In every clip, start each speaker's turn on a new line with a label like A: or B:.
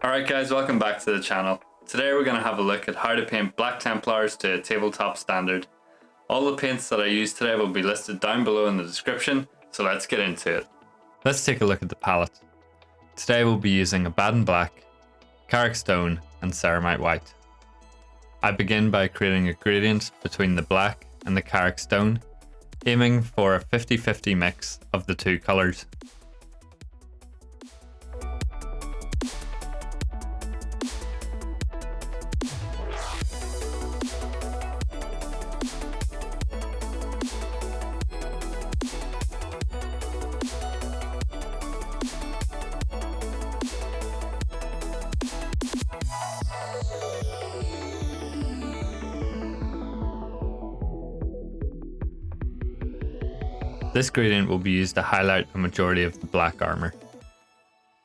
A: Alright guys, welcome back to the channel. Today we're going to have a look at how to paint Black Templars to a tabletop standard. All the paints that I use today will be listed down below in the description, so let's get into it. Let's take a look at the palette. Today we'll be using Abaddon Black, Karak Stone and Ceramite White. I begin by creating a gradient between the black and the Karak Stone, aiming for a 50-50 mix of the two colours. This gradient will be used to highlight a majority of the black armour.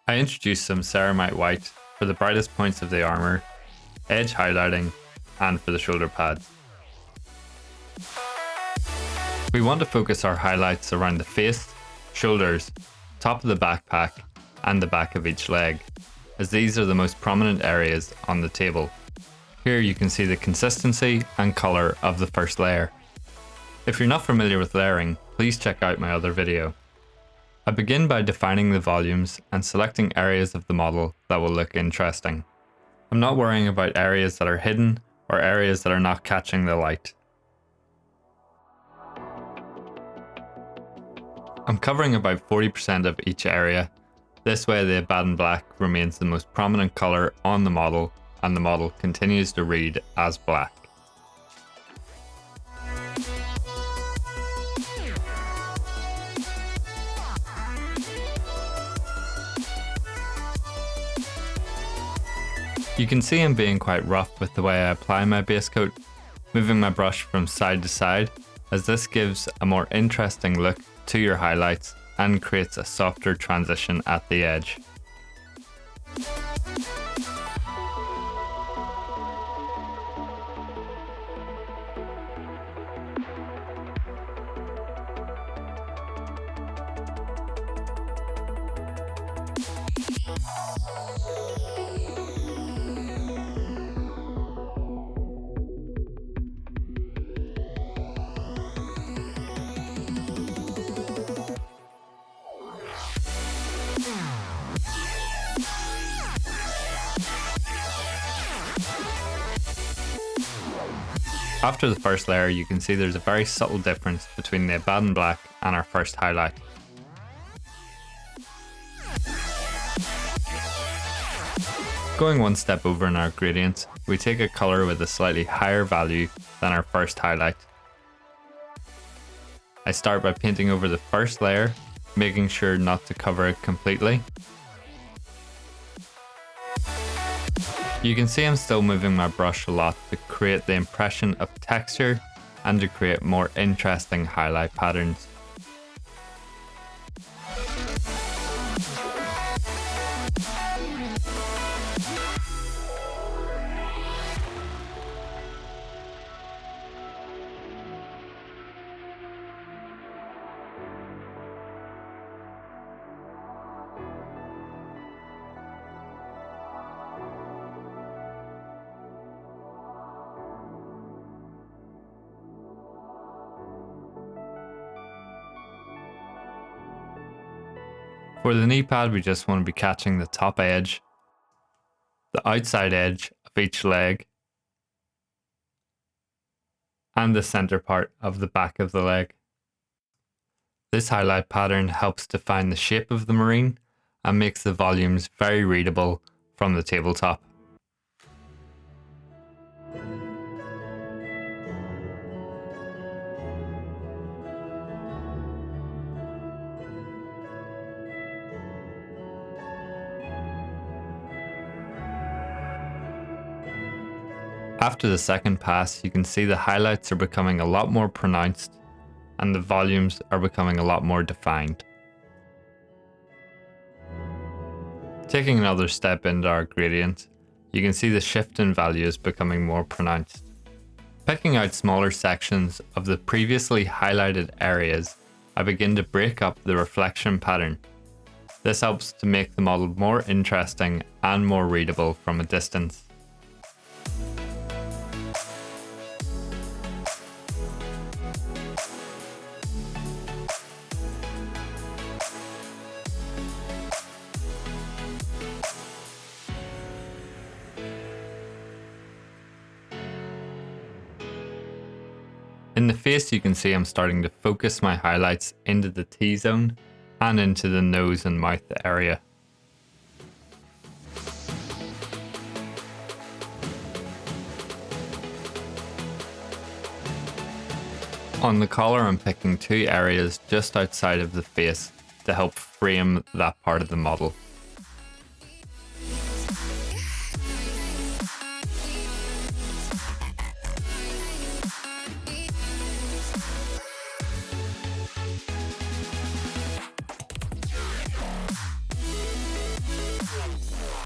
A: I introduced some Ceramite White for the brightest points of the armour, edge highlighting, and for the shoulder pads. We want to focus our highlights around the face, shoulders, top of the backpack, and the back of each leg, as these are the most prominent areas on the table. Here you can see the consistency and colour of the first layer. If you're not familiar with layering, please check out my other video. I begin by defining the volumes and selecting areas of the model that will look interesting. I'm not worrying about areas that are hidden or areas that are not catching the light. I'm covering about 40% of each area. This way the Abaddon Black remains the most prominent colour on the model and the model continues to read as black. You can see I'm being quite rough with the way I apply my base coat, moving my brush from side to side, as this gives a more interesting look to your highlights and creates a softer transition at the edge. After the first layer, you can see there's a very subtle difference between the Abaddon Black and our first highlight. Going one step over in our gradients, we take a colour with a slightly higher value than our first highlight. I start by painting over the first layer, making sure not to cover it completely. You can see I'm still moving my brush a lot to create the impression of texture and to create more interesting highlight patterns. For the knee pad, we just want to be catching the top edge, the outside edge of each leg, and the center part of the back of the leg. This highlight pattern helps define the shape of the marine and makes the volumes very readable from the tabletop. After the second pass, you can see the highlights are becoming a lot more pronounced and the volumes are becoming a lot more defined. Taking another step into our gradient, you can see the shift in values becoming more pronounced. Picking out smaller sections of the previously highlighted areas, I begin to break up the reflection pattern. This helps to make the model more interesting and more readable from a distance. In the face, you can see I'm starting to focus my highlights into the T-zone and into the nose and mouth area. On the collar, I'm picking two areas just outside of the face to help frame that part of the model.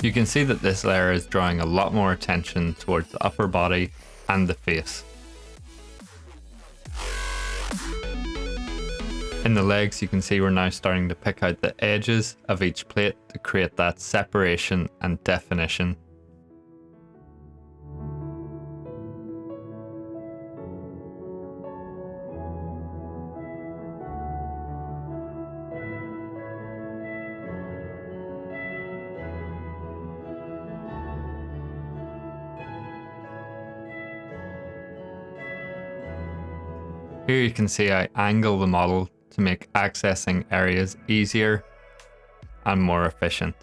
A: You can see that this layer is drawing a lot more attention towards the upper body and the face. In the legs, you can see we're now starting to pick out the edges of each plate to create that separation and definition. Here you can see I angle the model to make accessing areas easier and more efficient.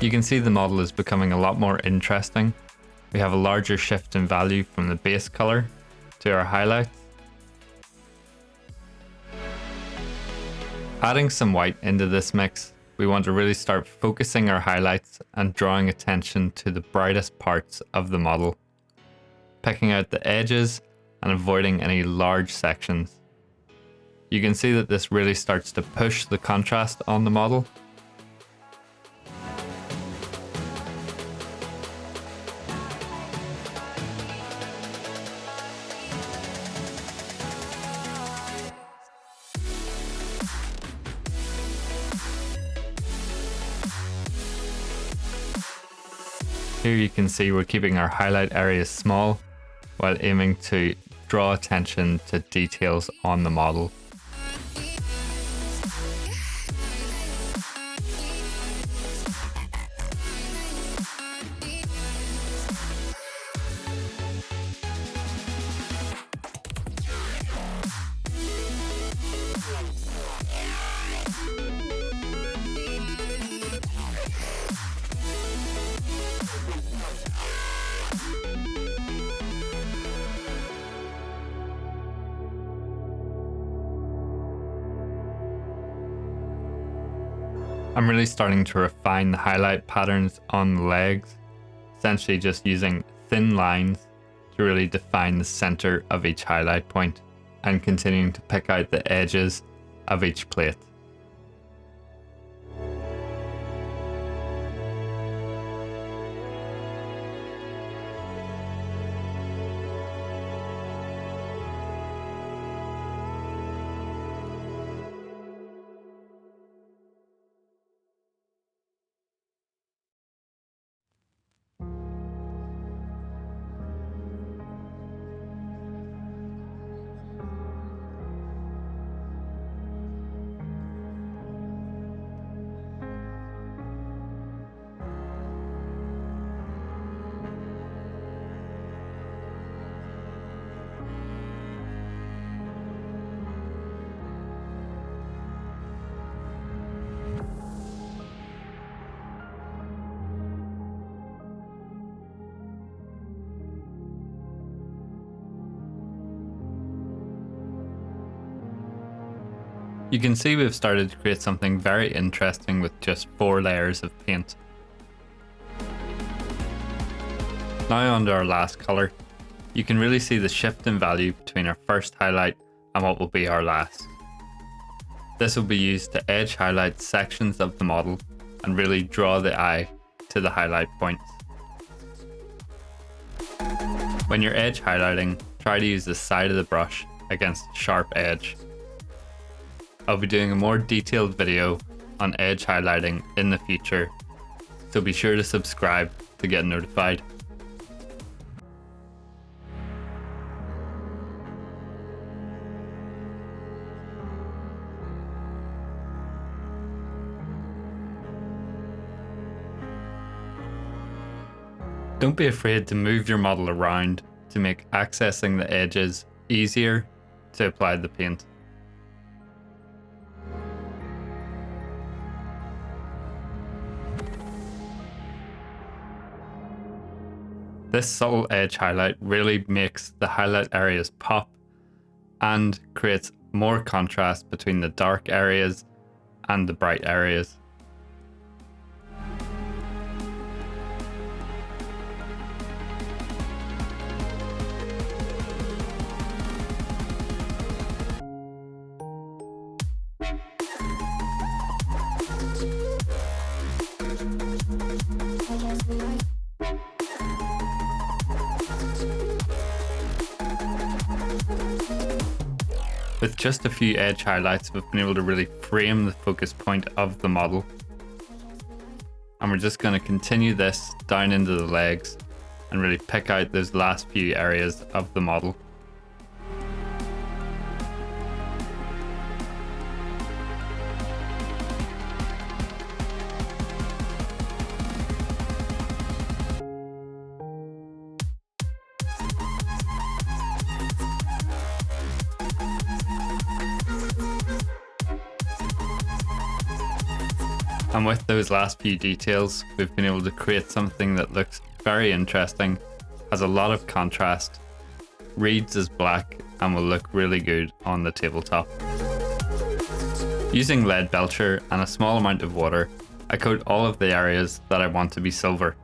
A: You can see the model is becoming a lot more interesting. We have a larger shift in value from the base color to our highlights. Adding some white into this mix, we want to really start focusing our highlights and drawing attention to the brightest parts of the model, picking out the edges and avoiding any large sections. You can see that this really starts to push the contrast on the model. Here you can see we're keeping our highlight areas small while aiming to draw attention to details on the model. I'm really starting to refine the highlight patterns on the legs, essentially just using thin lines to really define the center of each highlight point and continuing to pick out the edges of each plate. You can see we've started to create something very interesting with just 4 layers of paint. Now onto our last colour. You can really see the shift in value between our first highlight and what will be our last. This will be used to edge highlight sections of the model and really draw the eye to the highlight points. When you're edge highlighting, try to use the side of the brush against a sharp edge. I'll be doing a more detailed video on edge highlighting in the future, so be sure to subscribe to get notified. Don't be afraid to move your model around to make accessing the edges easier to apply the paint. This subtle edge highlight really makes the highlight areas pop and creates more contrast between the dark areas and the bright areas. With just a few edge highlights, we've been able to really frame the focus point of the model. And we're just going to continue this down into the legs and really pick out those last few areas of the model. And with those last few details, we've been able to create something that looks very interesting, has a lot of contrast, reads as black, and will look really good on the tabletop. Using Leadbelcher and a small amount of water, I coat all of the areas that I want to be silver.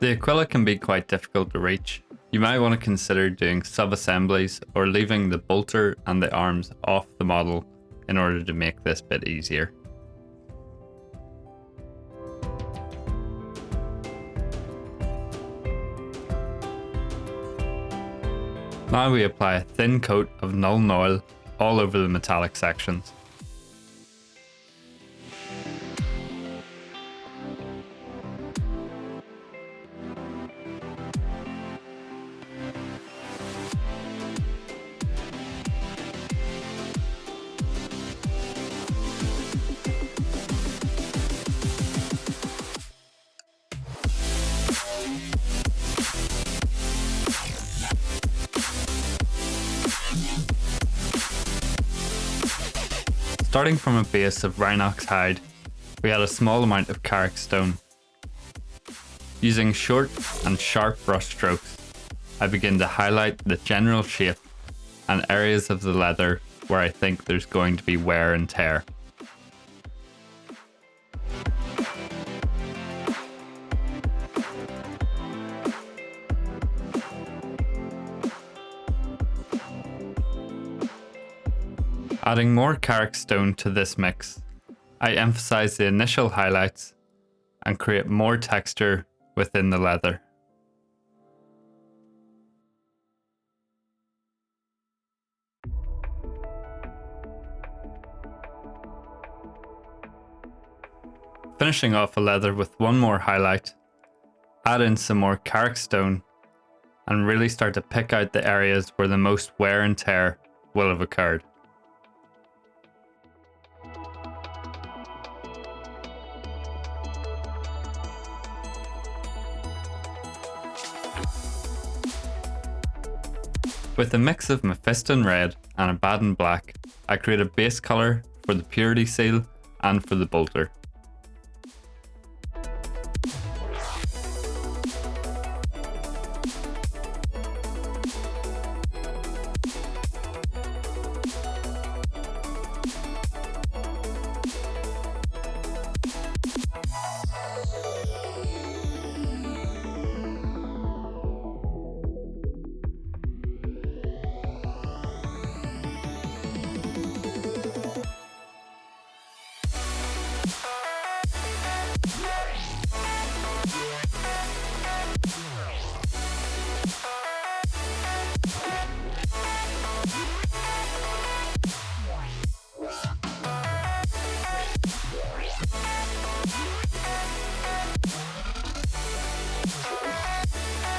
A: The Aquila can be quite difficult to reach. You might want to consider doing sub-assemblies or leaving the bolter and the arms off the model in order to make this bit easier. Now we apply a thin coat of Nuln Oil all over the metallic sections. Starting from a base of Rhinox Hide, we add a small amount of Karak Stone. Using short and sharp brush strokes, I begin to highlight the general shape and areas of the leather where I think there's going to be wear and tear. Adding more Karak Stone to this mix, I emphasize the initial highlights and create more texture within the leather. Finishing off a leather with one more highlight, add in some more Karak Stone and really start to pick out the areas where the most wear and tear will have occurred. With a mix of Mephiston Red and Abaddon Black, I create a base colour for the purity seal and for the bolter.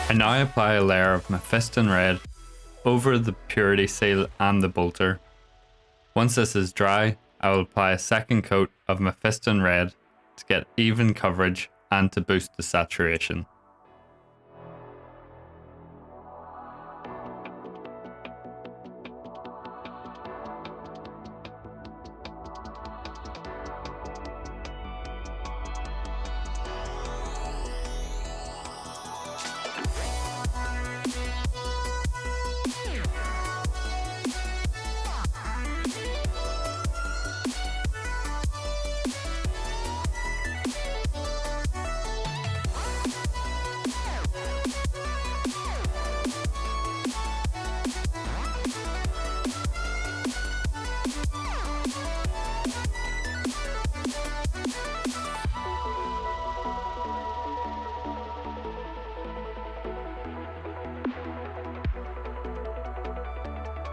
A: I now apply a layer of Mephiston Red over the purity seal and the bolter. Once this is dry, I will apply a second coat of Mephiston Red to get even coverage and to boost the saturation.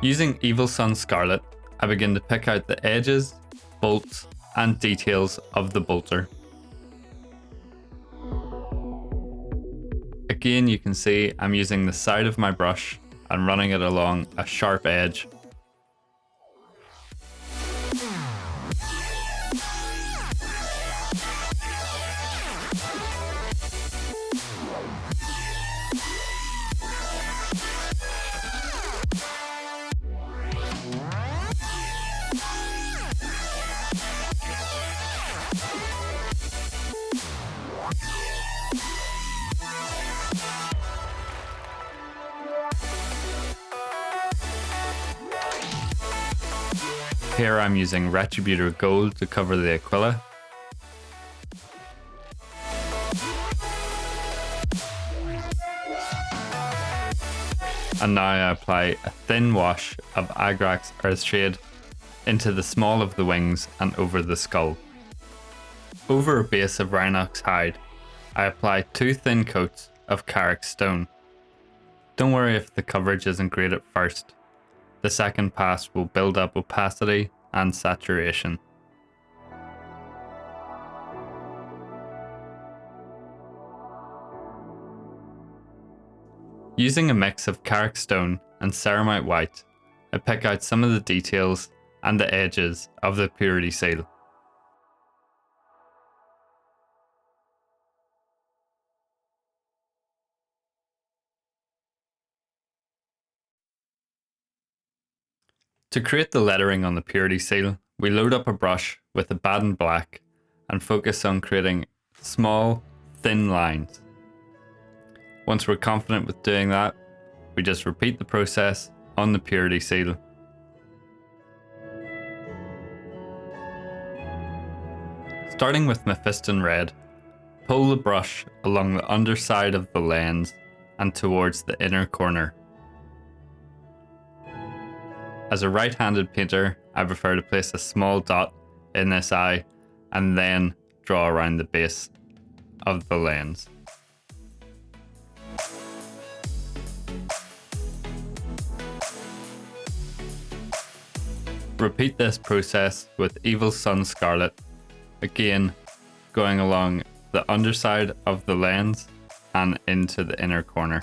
A: Using Evil Sunz Scarlet, I begin to pick out the edges, bolts, and details of the bolter. Again, you can see I'm using the side of my brush and running it along a sharp edge. Here I'm using Retributor Gold to cover the Aquila. And now I apply a thin wash of Agrax Earthshade into the small of the wings and over the skull. Over a base of Rhinox Hide, I apply 2 thin coats of Karak Stone. Don't worry if the coverage isn't great at first. The second pass will build up opacity and saturation. Using a mix of Karak Stone and Ceramite White, I pick out some of the details and the edges of the purity seal. To create the lettering on the purity seal, we load up a brush with Abaddon Black and focus on creating small, thin lines. Once we're confident with doing that, we just repeat the process on the purity seal. Starting with Mephiston Red, pull the brush along the underside of the lens and towards the inner corner. As a right-handed painter, I prefer to place a small dot in this eye and then draw around the base of the lens. Repeat this process with Evil Sunz Scarlet, again going along the underside of the lens and into the inner corner.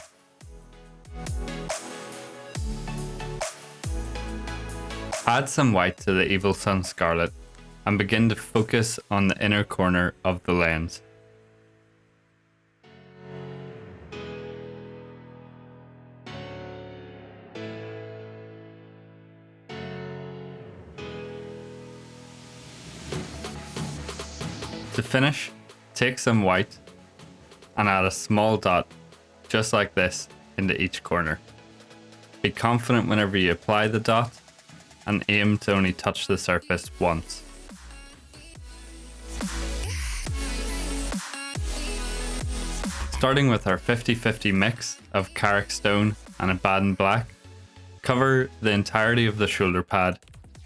A: Add some white to the Evil Sunz Scarlet and begin to focus on the inner corner of the lens. To finish, take some white and add a small dot, just like this, into each corner. Be confident whenever you apply the dot and aim to only touch the surface once. Starting with our 50-50 mix of Karak Stone and Abaddon Black, cover the entirety of the shoulder pad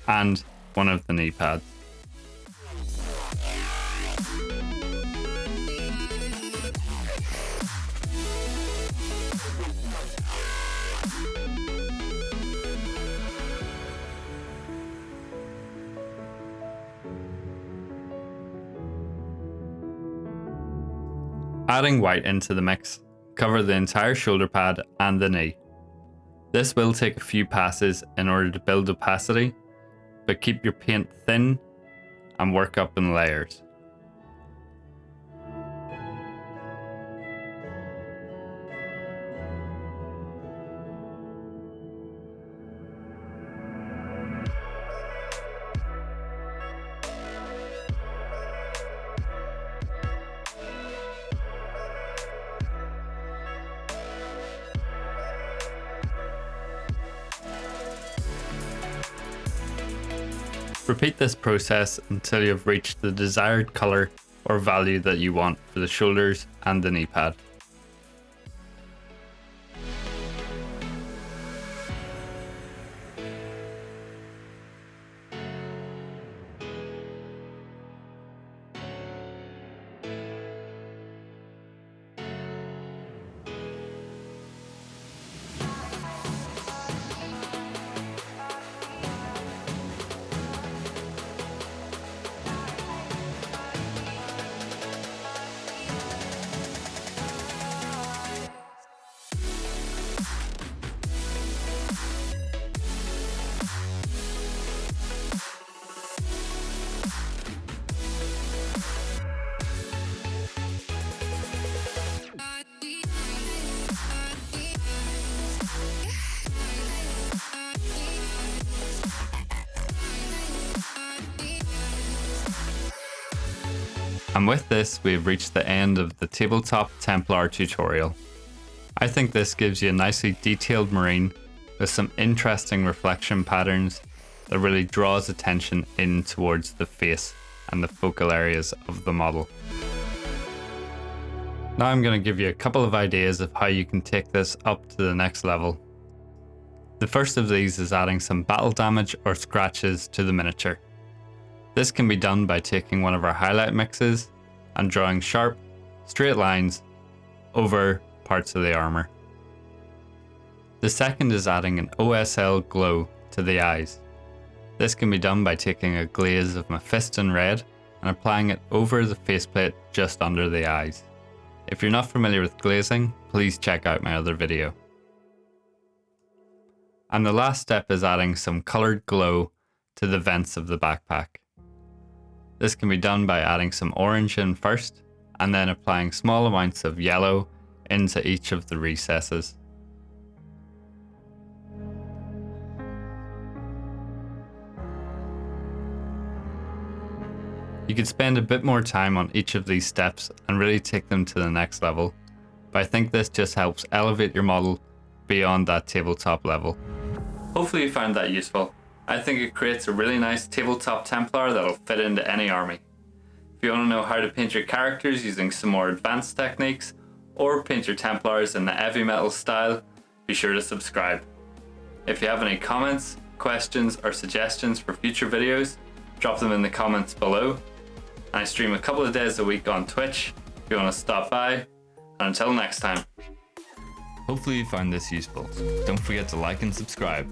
A: and one of the knee pads. Adding white into the mix, cover the entire shoulder pad and the knee. This will take a few passes in order to build opacity, but keep your paint thin and work up in layers. Repeat this process until you have reached the desired color or value that you want for the shoulders and the knee pad. And with this, we have reached the end of the Tabletop Templar tutorial. I think this gives you a nicely detailed marine with some interesting reflection patterns that really draws attention in towards the face and the focal areas of the model. Now I'm going to give you a couple of ideas of how you can take this up to the next level. The first of these is adding some battle damage or scratches to the miniature. This can be done by taking one of our highlight mixes and drawing sharp, straight lines over parts of the armour. The second is adding an OSL glow to the eyes. This can be done by taking a glaze of Mephiston Red and applying it over the faceplate just under the eyes. If you're not familiar with glazing, please check out my other video. And the last step is adding some coloured glow to the vents of the backpack. This can be done by adding some orange in first and then applying small amounts of yellow into each of the recesses. You could spend a bit more time on each of these steps and really take them to the next level, but I think this just helps elevate your model beyond that tabletop level. Hopefully you found that useful. I think it creates a really nice tabletop Templar that'll fit into any army. If you want to know how to paint your characters using some more advanced techniques, or paint your Templars in the heavy metal style, be sure to subscribe. If you have any comments, questions, or suggestions for future videos, drop them in the comments below. And I stream a couple of days a week on Twitch if you want to stop by. And until next time. Hopefully you found this useful. Don't forget to like and subscribe.